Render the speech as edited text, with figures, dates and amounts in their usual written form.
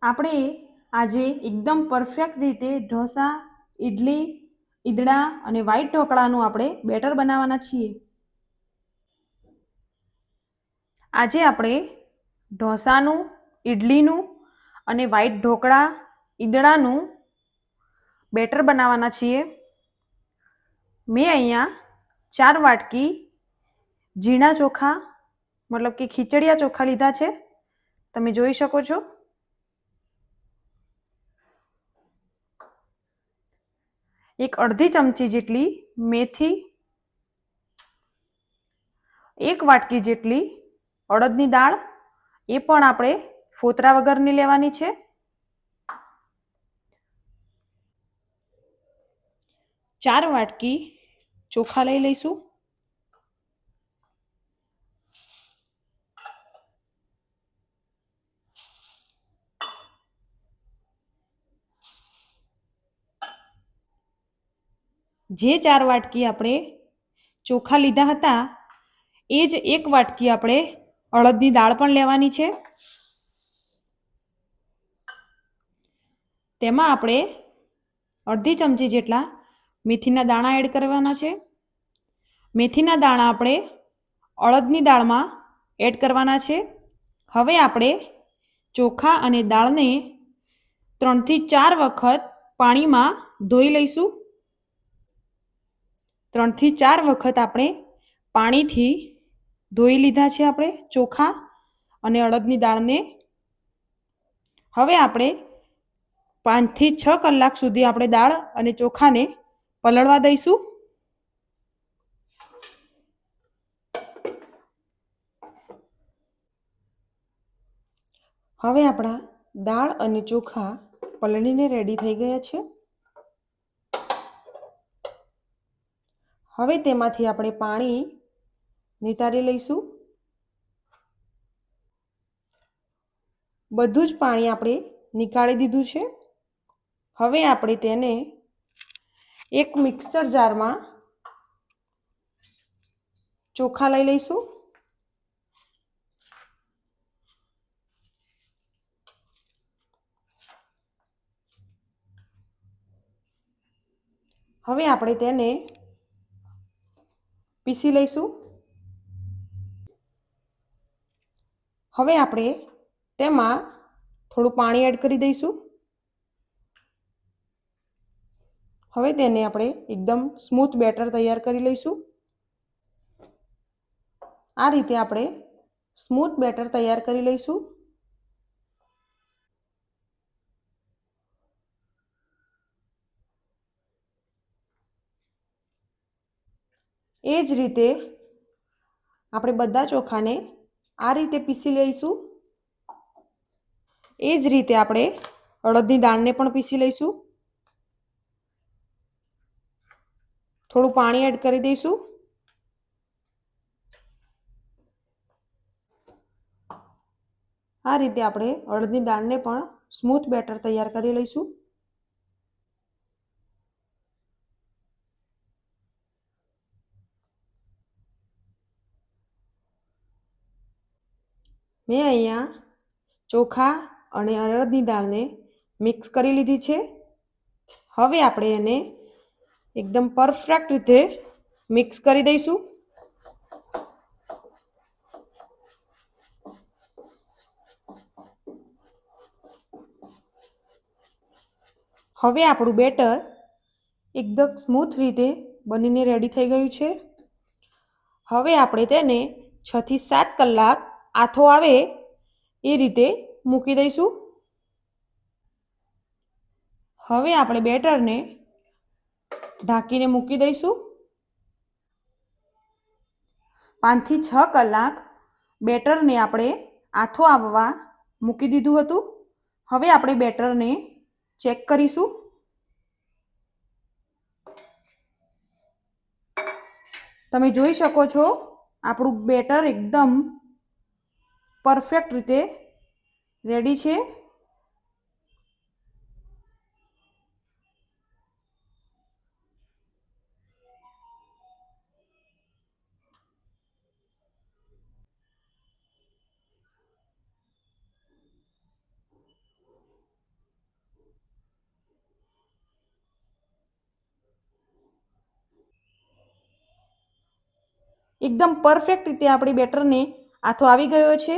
આપણે આજે એકદમ પરફેક્ટ રીતે ઢોસા, ઇડલી, ઈદડા અને વ્હાઈટ ઢોકળાનું આપણે બેટર બનાવવાના છીએ. આજે આપણે ઢોસાનું, ઇડલીનું અને વ્હાઈટ ઢોકળા, ઈદડાનું બેટર બનાવવાના છીએ. મેં અહીંયા 4 વાટકી ઝીણા ચોખા મતલબ કે ખીચડિયા ચોખા લીધા છે. તમે જોઈ શકો છો. એક અડધી ચમચી જેટલી મેથી, 1 વાટકી જેટલી અડદની દાળ, એ પણ આપણે ફોતરા વગરની લેવાની છે. 4 વાટકી ચોખા લઈ લઈશું. જે 4 વાટકી આપણે ચોખા લીધા હતા એ જ 1 વાટકી આપણે અડદની દાળ પણ લેવાની છે. તેમાં આપણે અડધી ચમચી જેટલા મેથીના દાણા એડ કરવાના છે. મેથીના દાણા આપણે અડદની દાળમાં એડ કરવાના છે. હવે આપણે ચોખા અને દાળને 3 થી 4 વખત પાણીમાં ધોઈ લઈશું. 3 થી 4 વખત આપણે પાણીથી ધોઈ લીધા છે આપણે ચોખા અને અડદની દાળને. હવે આપણે 5 થી 6 કલાક સુધી આપણે દાળ અને ચોખાને પલળવા દઈશું. હવે આપણા દાળ અને ચોખા પલળીને રેડી થઈ ગયા છે. હવે તેમાંથી આપણે પાણી નિતારી લઈશું. બધું જ પાણી આપણે નીકાળી દીધું છે. હવે આપણે તેને એક મિક્સર જારમાં ચોખા લઈ લઈશું. હવે આપણે તેને પીસી લઈશું. હવે આપણે તેમાં થોડું પાણી એડ કરી દઈશું. હવે તેને આપણે એકદમ સ્મૂથ બેટર તૈયાર કરી લઈશું. આ રીતે આપણે સ્મૂથ બેટર તૈયાર કરી લઈશું. એ જ રીતે આપણે બધા ચોખાને આ રીતે પીસી લઈશું. એ જ રીતે આપણે અડદની દાળને પણ પીસી લઈશું. થોડું પાણી એડ કરી દઈશું. આ રીતે આપણે અડદની દાળને પણ સ્મૂથ બેટર તૈયાર કરી લઈશું. મેં અહીંયા ચોખા અને અડદની દાળને મિક્સ કરી લીધી છે. હવે આપણે એને એકદમ પરફેક્ટ રીતે મિક્સ કરી દઈશું. હવે આપણું બેટર એકદમ સ્મૂથ રીતે બનીને રેડી થઈ ગયું છે. હવે આપણે તેને 6 થી 7 કલાક આથો આવે એ રીતે મૂકી દઈશું. હવે આપણે બેટરને ઢાંકીને મૂકી દઈશું. 5 થી 6 કલાક બેટરને આપણે આથો આવવા મૂકી દીધું હતું. હવે આપણે બેટરને ચેક કરીશું. તમે જોઈ શકો છો આપણું બેટર એકદમ પરફેક્ટ રીતે રેડી છે. એકદમ પરફેક્ટ રીતે આપણી બેટરને આથો આવી ગયો છે.